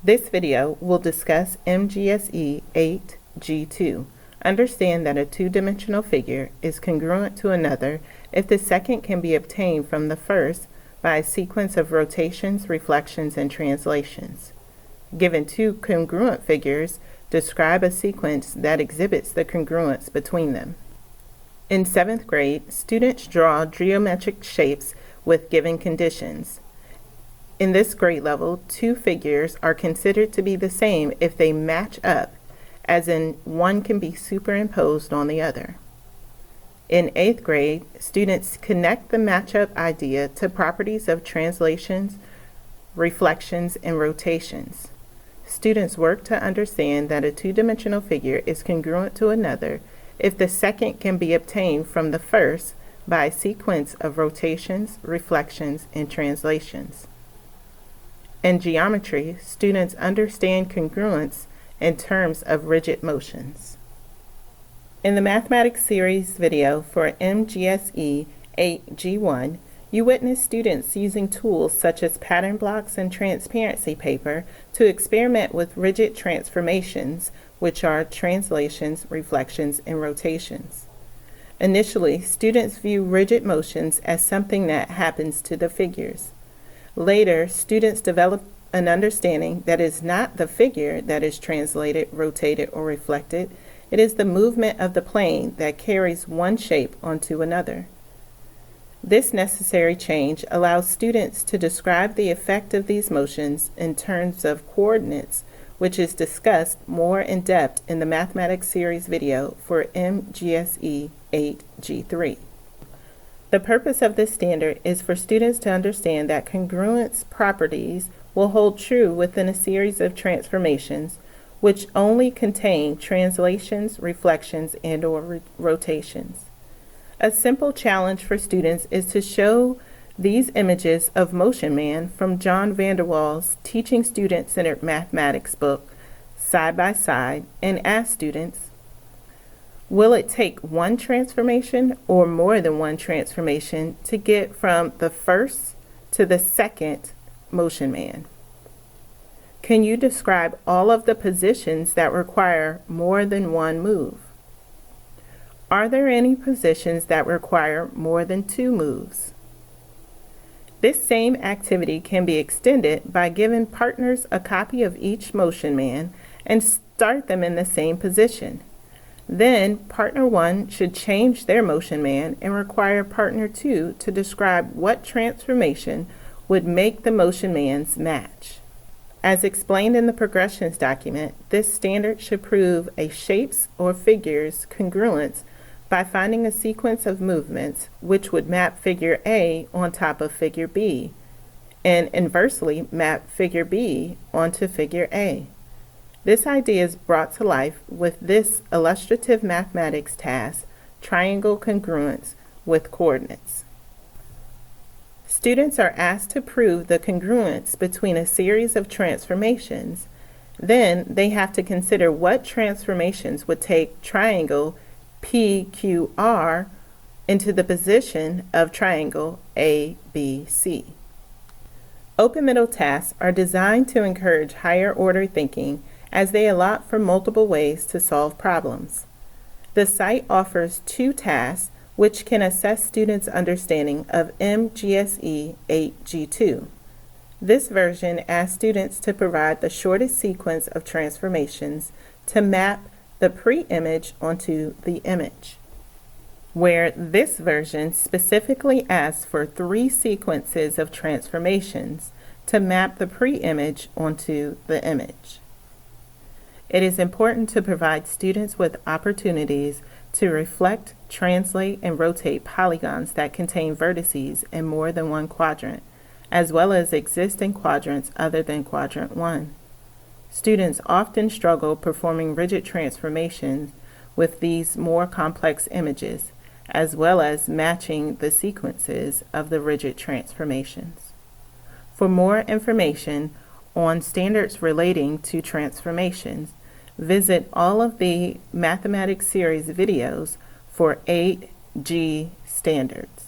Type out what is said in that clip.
This video will discuss MGSE8 G2. Understand that a two-dimensional figure is congruent to another if the second can be obtained from the first by a sequence of rotations, reflections, and translations. Given two congruent figures, describe a sequence that exhibits the congruence between them. In 7th grade, students draw geometric shapes with given conditions. In this grade level, two figures are considered to be the same if they match up, as in one can be superimposed on the other. In 8th grade, students connect the matchup idea to properties of translations, reflections, and rotations. Students work to understand that a two-dimensional figure is congruent to another if the second can be obtained from the first by a sequence of rotations, reflections, and translations. In geometry, students understand congruence in terms of rigid motions. In the mathematics series video for MGSE8 G1, you witness students using tools such as pattern blocks and transparency paper to experiment with rigid transformations, which are translations, reflections, and rotations. Initially, students view rigid motions as something that happens to the figures. Later, students develop an understanding that it is not the figure that is translated, rotated, or reflected. It is the movement of the plane that carries one shape onto another. This necessary change allows students to describe the effect of these motions in terms of coordinates, which is discussed more in depth in the mathematics series video for MGSE8 G3. The purpose of this standard is for students to understand that congruence properties will hold true within a series of transformations which only contain translations, reflections, and/or rotations. A simple challenge for students is to show these images of Motion Man from John Vander Waal's Teaching Student-Centered Mathematics book side by side and ask students, will it take one transformation or more than one transformation to get from the first to the second Motion Man? Can you describe all of the positions that require more than one move? Are there any positions that require more than two moves? This same activity can be extended by giving partners a copy of each Motion Man and start them in the same position. Then, partner 1 should change their Motion Man and require partner 2 to describe what transformation would make the Motion Mans match. As explained in the progressions document, this standard should prove a shape's or figure's congruence by finding a sequence of movements which would map figure A on top of figure B, and inversely map figure B onto figure A. This idea is brought to life with this illustrative mathematics task, triangle congruence with coordinates. Students are asked to prove the congruence between a series of transformations. Then they have to consider what transformations would take triangle PQR into the position of triangle ABC. Open middle tasks are designed to encourage higher order thinking as they allot for multiple ways to solve problems. The site offers two tasks which can assess students' understanding of MGSE8 G2. This version asks students to provide the shortest sequence of transformations to map the pre-image onto the image, where this version specifically asks for 3 sequences of transformations to map the pre-image onto the image. It is important to provide students with opportunities to reflect, translate, and rotate polygons that contain vertices in more than one quadrant, as well as exist in quadrants other than quadrant 1. Students often struggle performing rigid transformations with these more complex images, as well as matching the sequences of the rigid transformations. For more information on standards relating to transformations, visit all of the mathematics series videos for 8G standards.